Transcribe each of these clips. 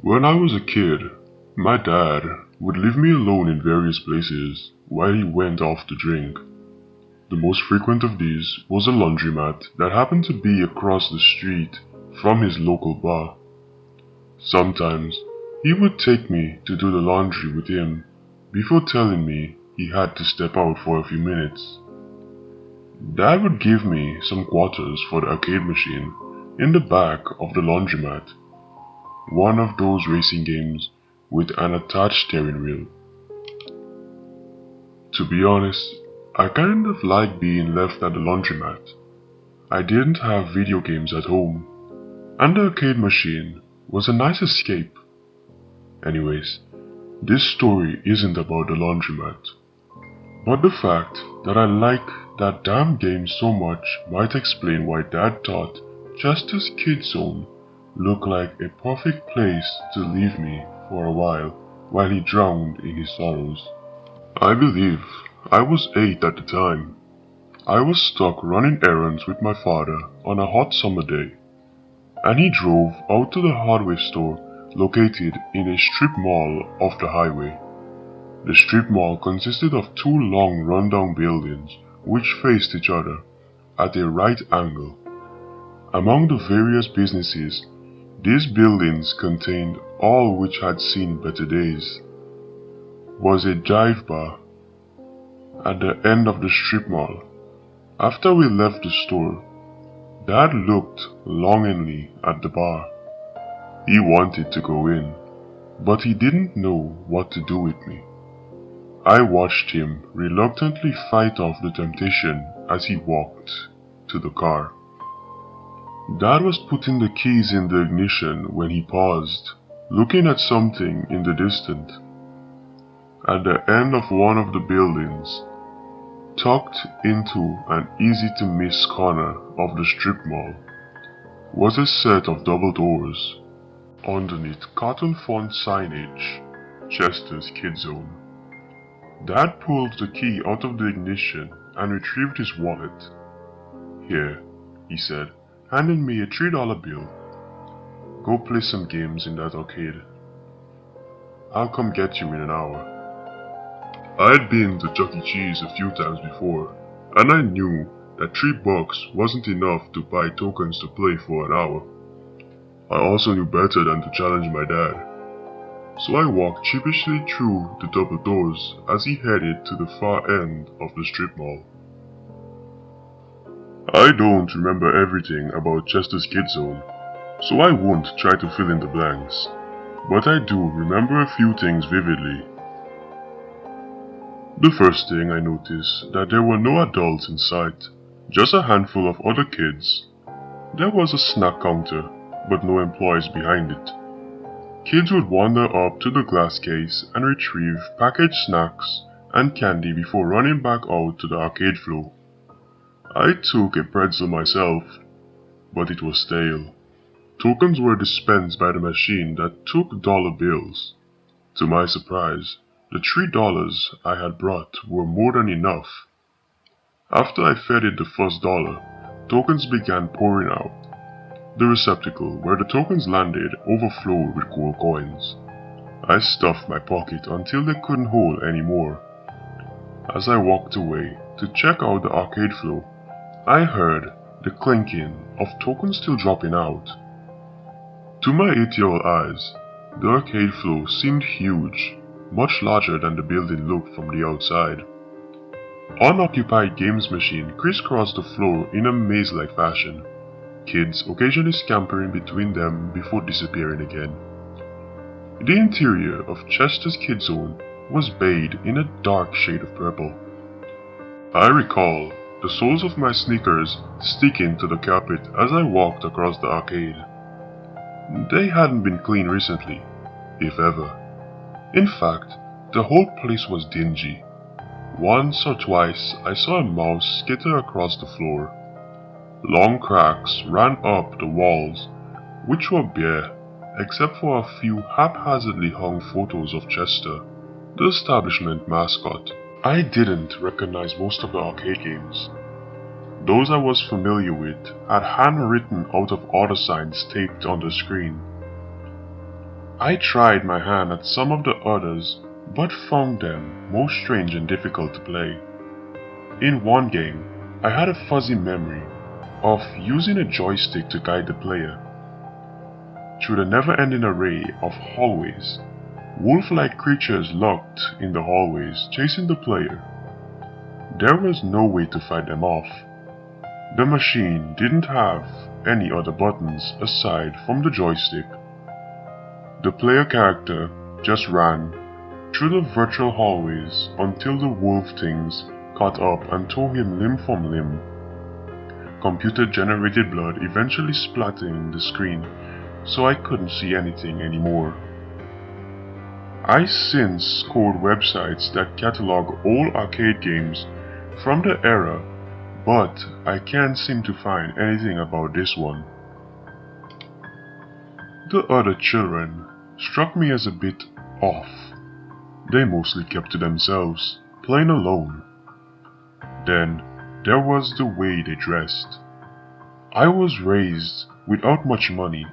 When I was a kid, my dad would leave me alone in various places while he went off to drink. The most frequent of these was a laundromat that happened to be across the street from his local bar. Sometimes, he would take me to do the laundry with him before telling me he had to step out for a few minutes. Dad would give me some quarters for the arcade machine in the back of the laundromat, one of those racing games with an attached steering wheel. To be honest, I kind of liked being left at the laundromat. I didn't have video games at home, and the arcade machine was a nice escape. Anyways, this story isn't about the laundromat, but the fact that I like that damn game so much might explain why Dad thought Chester's Kidzone looked like a perfect place to leave me for a while he drowned in his sorrows. I believe I was 8 at the time. I was stuck running errands with my father on a hot summer day, and he drove out to the hardware store located in a strip mall off the highway. The strip mall consisted of two long rundown buildings which faced each other at a right angle. Among the various businesses, these buildings contained all which had seen better days. Was a dive bar at the end of the strip mall. After we left the store, Dad looked longingly at the bar. He wanted to go in, but he didn't know what to do with me. I watched him reluctantly fight off the temptation as he walked to the car. Dad was putting the keys in the ignition when he paused, looking at something in the distance. At the end of one of the buildings, tucked into an easy-to-miss corner of the strip mall, was a set of double doors. Underneath cartoon font signage, Chester's Kidzone. Dad pulled the key out of the ignition and retrieved his wallet. "Here," he said, handing me a $3 bill. "Go play some games in that arcade. I'll come get you in an hour." I had been to Chuck E. Cheese a few times before, and I knew that $3 wasn't enough to buy tokens to play for an hour. I also knew better than to challenge my dad, so I walked sheepishly through the double doors as he headed to the far end of the strip mall. I don't remember everything about Chester's Kidzone, so I won't try to fill in the blanks, but I do remember a few things vividly. The first thing I noticed that there were no adults in sight, just a handful of other kids. There was a snack counter, but no employees behind it. Kids would wander up to the glass case and retrieve packaged snacks and candy before running back out to the arcade floor. I took a pretzel myself, but it was stale. Tokens were dispensed by the machine that took dollar bills. To my surprise, the $3 I had brought were more than enough. After I fed it the first dollar, tokens began pouring out. The receptacle where the tokens landed overflowed with gold coins. I stuffed my pocket until they couldn't hold any more. As I walked away to check out the arcade floor, I heard the clinking of tokens still dropping out. To my 8-year-old eyes, the arcade floor seemed huge, much larger than the building looked from the outside. Unoccupied games machines crisscrossed the floor in a maze-like fashion, kids occasionally scampering between them before disappearing again. The interior of Chester's Kidzone was bathed in a dark shade of purple. I recall the soles of my sneakers sticking to the carpet as I walked across the arcade. They hadn't been cleaned recently, if ever. In fact, the whole place was dingy. Once or twice I saw a mouse skitter across the floor. Long cracks ran up the walls, which were bare, except for a few haphazardly hung photos of Chester, the establishment mascot. I didn't recognize most of the arcade games. Those I was familiar with had handwritten out of order signs taped on the screen. I tried my hand at some of the others, but found them most strange and difficult to play. In one game, I had a fuzzy memory of using a joystick to guide the player through the never-ending array of hallways. Wolf-like creatures lurked in the hallways, chasing the player. There was no way to fight them off. The machine didn't have any other buttons aside from the joystick. The player character just ran through the virtual hallways until the wolf things caught up and tore him limb from limb. Computer-generated blood eventually splattered the screen, so I couldn't see anything anymore. I since scored websites that catalog all arcade games from the era, but I can't seem to find anything about this one. The other children struck me as a bit off. They mostly kept to themselves, playing alone. Then there was the way they dressed. I was raised without much money,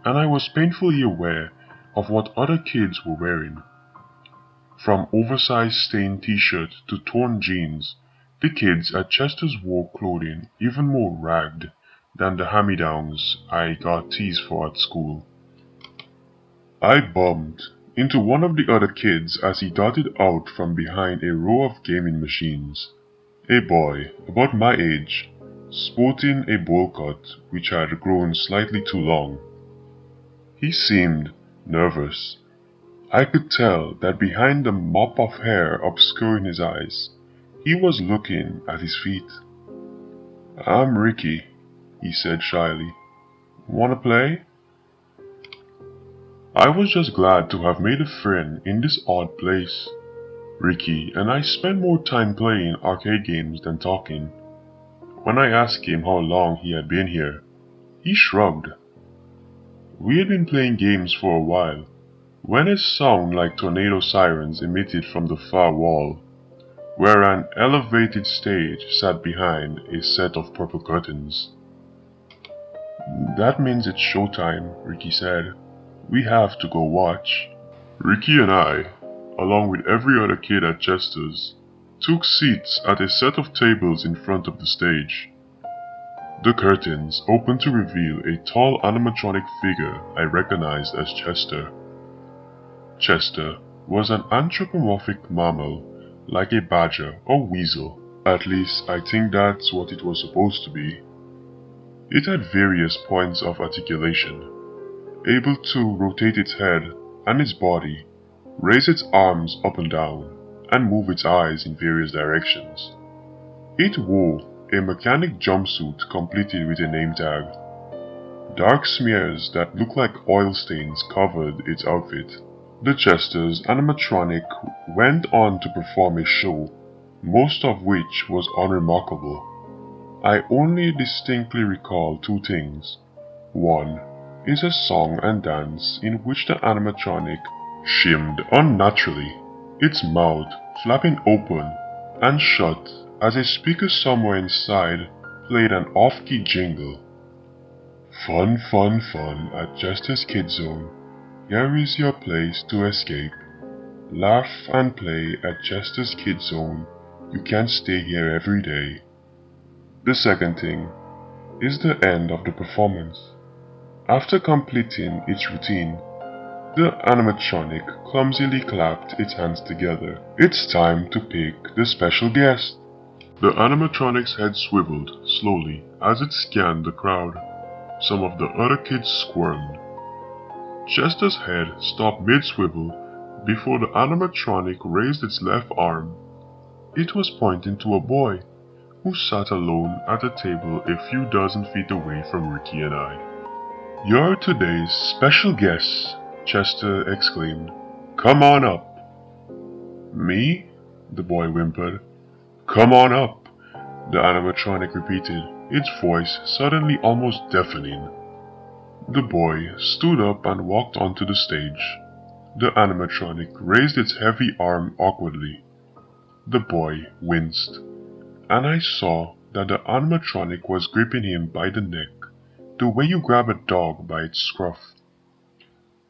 and I was painfully aware of what other kids were wearing. From oversized stained t-shirts to torn jeans, the kids at Chester's wore clothing even more ragged than the hand-me-downs I got teased for at school. I bumped into one of the other kids as he darted out from behind a row of gaming machines. A boy, about my age, sporting a bowl cut which had grown slightly too long. He seemed nervous. I could tell that behind the mop of hair obscuring his eyes, he was looking at his feet. "I'm Ricky," he said shyly. "Wanna play?" I was just glad to have made a friend in this odd place. Ricky and I spent more time playing arcade games than talking. When I asked him how long he had been here, he shrugged. We had been playing games for a while, when a sound like tornado sirens emitted from the far wall, where an elevated stage sat behind a set of purple curtains. "That means it's showtime," Ricky said. "We have to go watch." Ricky and I, along with every other kid at Chester's, took seats at a set of tables in front of the stage. The curtains opened to reveal a tall animatronic figure I recognized as Chester. Chester was an anthropomorphic mammal, like a badger or weasel. At least I think that's what it was supposed to be. It had various points of articulation, able to rotate its head and its body, raise its arms up and down, and move its eyes in various directions. It wore a mechanic jumpsuit completed with a name tag. Dark smears that looked like oil stains covered its outfit. The Chester's animatronic went on to perform a show, most of which was unremarkable. I only distinctly recall two things. One is a song and dance in which the animatronic shimmed unnaturally, its mouth flapping open and shut as a speaker somewhere inside played an off-key jingle. "Fun, fun, fun at Chester's Kidzone. Here is your place to escape. Laugh and play at Chester's Kidzone. You can't stay here every day." The second thing is the end of the performance. After completing its routine, the animatronic clumsily clapped its hands together. "It's time to pick the special guest." The animatronic's head swiveled slowly as it scanned the crowd. Some of the other kids squirmed. Chester's head stopped mid-swivel before the animatronic raised its left arm. It was pointing to a boy who sat alone at a table a few dozen feet away from Ricky and I. "You're today's special guest," Chester exclaimed. "Come on up." "Me?" the boy whimpered. "Come on up," the animatronic repeated, its voice suddenly almost deafening. The boy stood up and walked onto the stage. The animatronic raised its heavy arm awkwardly. The boy winced, and I saw that the animatronic was gripping him by the neck, the way you grab a dog by its scruff.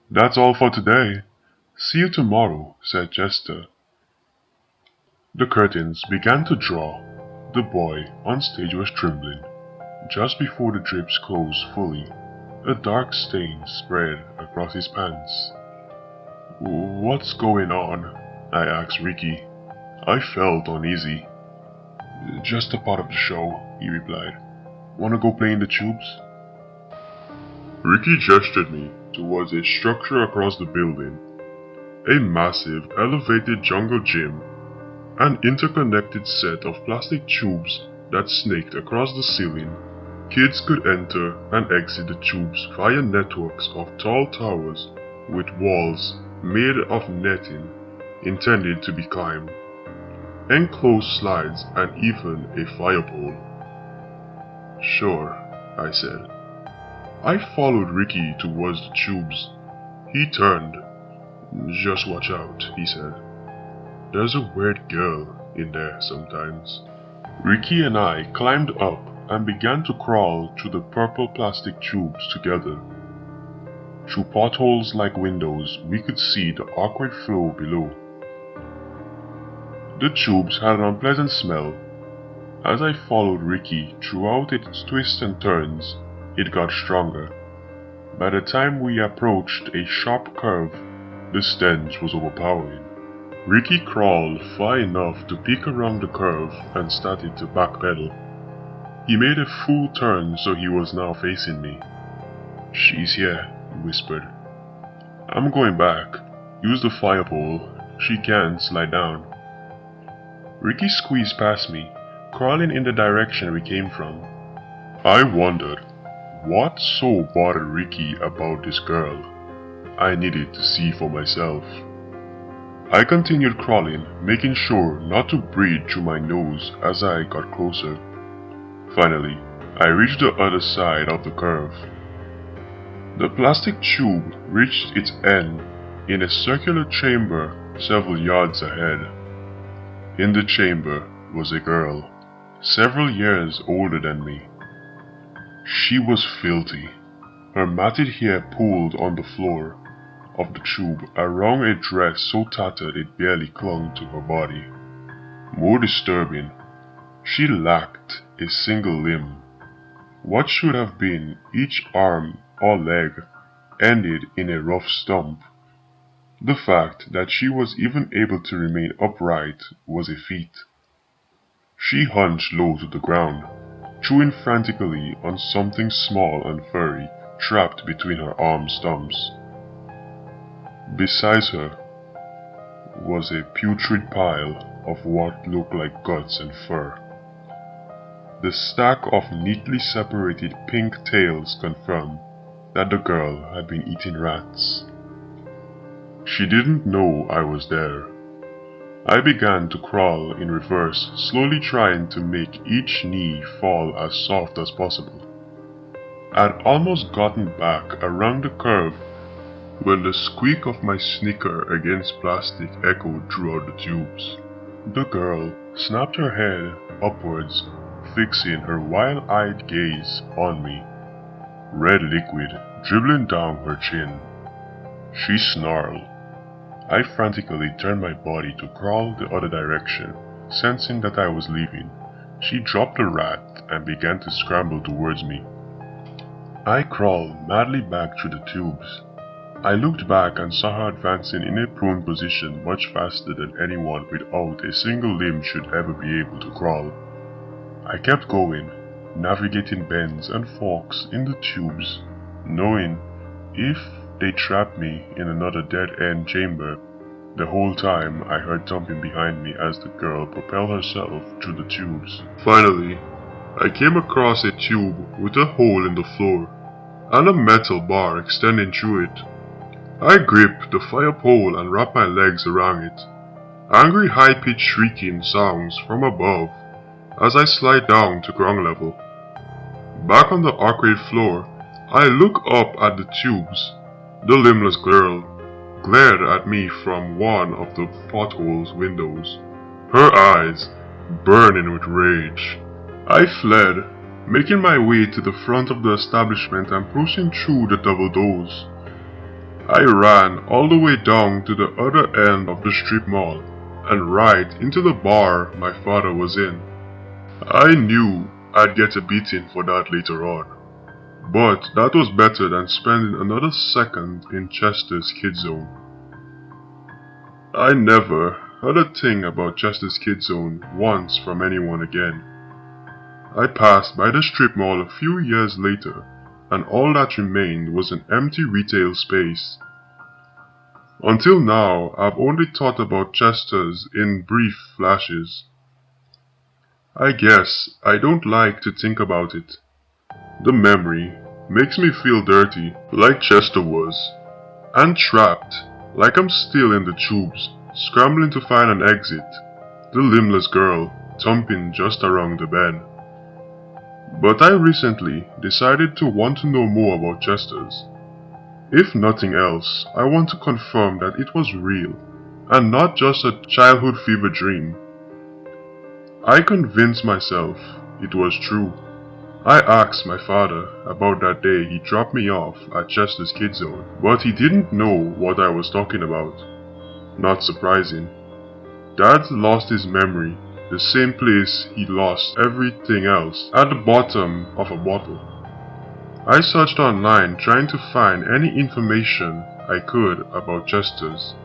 That's all for today. See you tomorrow, said Chester. The curtains began to draw. The boy on stage was trembling. Just before the drapes closed fully, a dark stain spread across his pants. What's going on? I asked Ricky. I felt uneasy. Just a part of the show, he replied. Wanna go play in the tubes? Ricky gestured me towards a structure across the building. A massive, elevated jungle gym. An interconnected set of plastic tubes that snaked across the ceiling. Kids could enter and exit the tubes via networks of tall towers with walls made of netting intended to be climbed, enclosed slides, and even a fire pole. Sure, I said. I followed Ricky towards the tubes. He turned. Just watch out, he said. There's a weird girl in there sometimes. Ricky and I climbed up and began to crawl through the purple plastic tubes together. Through potholes like windows, we could see the awkward flow below. The tubes had an unpleasant smell. As I followed Ricky throughout its twists and turns, it got stronger. By the time we approached a sharp curve, the stench was overpowering. Ricky crawled far enough to peek around the curve and started to backpedal. He made a full turn so he was now facing me. She's here, he whispered. I'm going back. Use the fire pole. She can't slide down. Ricky squeezed past me, crawling in the direction we came from. I wondered, what so bothered Ricky about this girl? I needed to see for myself. I continued crawling, making sure not to breathe through my nose as I got closer. Finally, I reached the other side of the curve. The plastic tube reached its end in a circular chamber several yards ahead. In the chamber was a girl, several years older than me. She was filthy, her matted hair pulled on the floor of the tube around a dress so tattered it barely clung to her body. More disturbing, she lacked a single limb. What should have been each arm or leg ended in a rough stump. The fact that she was even able to remain upright was a feat. She hunched low to the ground, chewing frantically on something small and furry trapped between her arm stumps. Beside her was a putrid pile of what looked like guts and fur. The stack of neatly separated pink tails confirmed that the girl had been eating rats. She didn't know I was there. I began to crawl in reverse, slowly trying to make each knee fall as soft as possible. I'd almost gotten back around the curve when the squeak of my sneaker against plastic echoed throughout the tubes. The girl snapped her head upwards, fixing her wild-eyed gaze on me, red liquid dribbling down her chin. She snarled. I frantically turned my body to crawl the other direction, sensing that I was leaving. She dropped the rat and began to scramble towards me. I crawled madly back through the tubes. I looked back and saw her advancing in a prone position much faster than anyone without a single limb should ever be able to crawl. I kept going, navigating bends and forks in the tubes, knowing if they trapped me in another dead-end chamber. The whole time I heard thumping behind me as the girl propelled herself through the tubes. Finally, I came across a tube with a hole in the floor and a metal bar extending through it. I gripped the fire pole and wrapped my legs around it. Angry high-pitched shrieking sounds from above as I slide down to ground level. Back on the arcade floor, I look up at the tubes. The Limbless Girl glared at me from one of the pothole's windows, her eyes burning with rage. I fled, making my way to the front of the establishment and pushing through the double doors. I ran all the way down to the other end of the strip mall and right into the bar my father was in. I knew I'd get a beating for that later on, but that was better than spending another second in Chester's Kidzone. I never heard a thing about Chester's Kidzone once from anyone again. I passed by the strip mall a few years later, and all that remained was an empty retail space. Until now, I've only thought about Chester's in brief flashes. I guess I don't like to think about it. The memory makes me feel dirty, like Chester was, and trapped, like I'm still in the tubes, scrambling to find an exit, the limbless girl thumping just around the bend. But I recently decided to want to know more about Chester's. If nothing else, I want to confirm that it was real, and not just a childhood fever dream. I convinced myself it was true. I asked my father about that day he dropped me off at Chester's Kidzone, but he didn't know what I was talking about. Not surprising. Dad lost his memory, the same place he lost everything else, at the bottom of a bottle. I searched online trying to find any information I could about Chester's,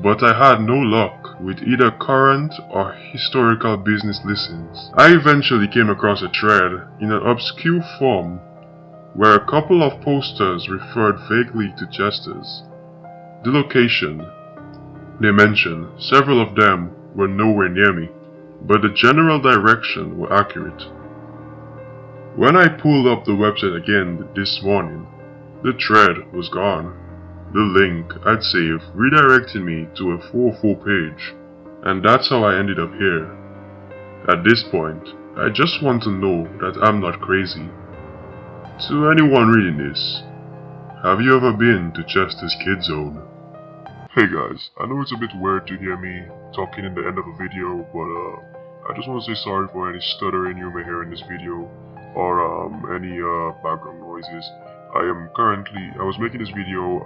but I had no luck with either current or historical business listings. I eventually came across a thread in an obscure forum where a couple of posters referred vaguely to Chester's. The location they mentioned, several of them were nowhere near me, but the general direction were accurate. When I pulled up the website again this morning, the thread was gone. The link I'd saved redirected me to a 404 page, and that's how I ended up here. At this point, I just want to know that I'm not crazy. To anyone reading this, have you ever been to Chester's Kidzone? Hey guys, I know it's a bit weird to hear me talking in the end of a video, but I just want to say sorry for any stuttering you may hear in this video, or any background noises. I was making this video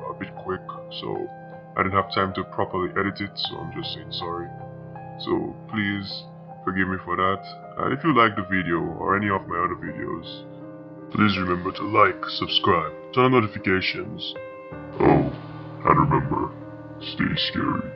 a bit quick, so I didn't have time to properly edit it, so I'm just saying sorry. So please forgive me for that, and if you like the video or any of my other videos, please remember to like, subscribe, turn on notifications. Oh, and remember, stay scary.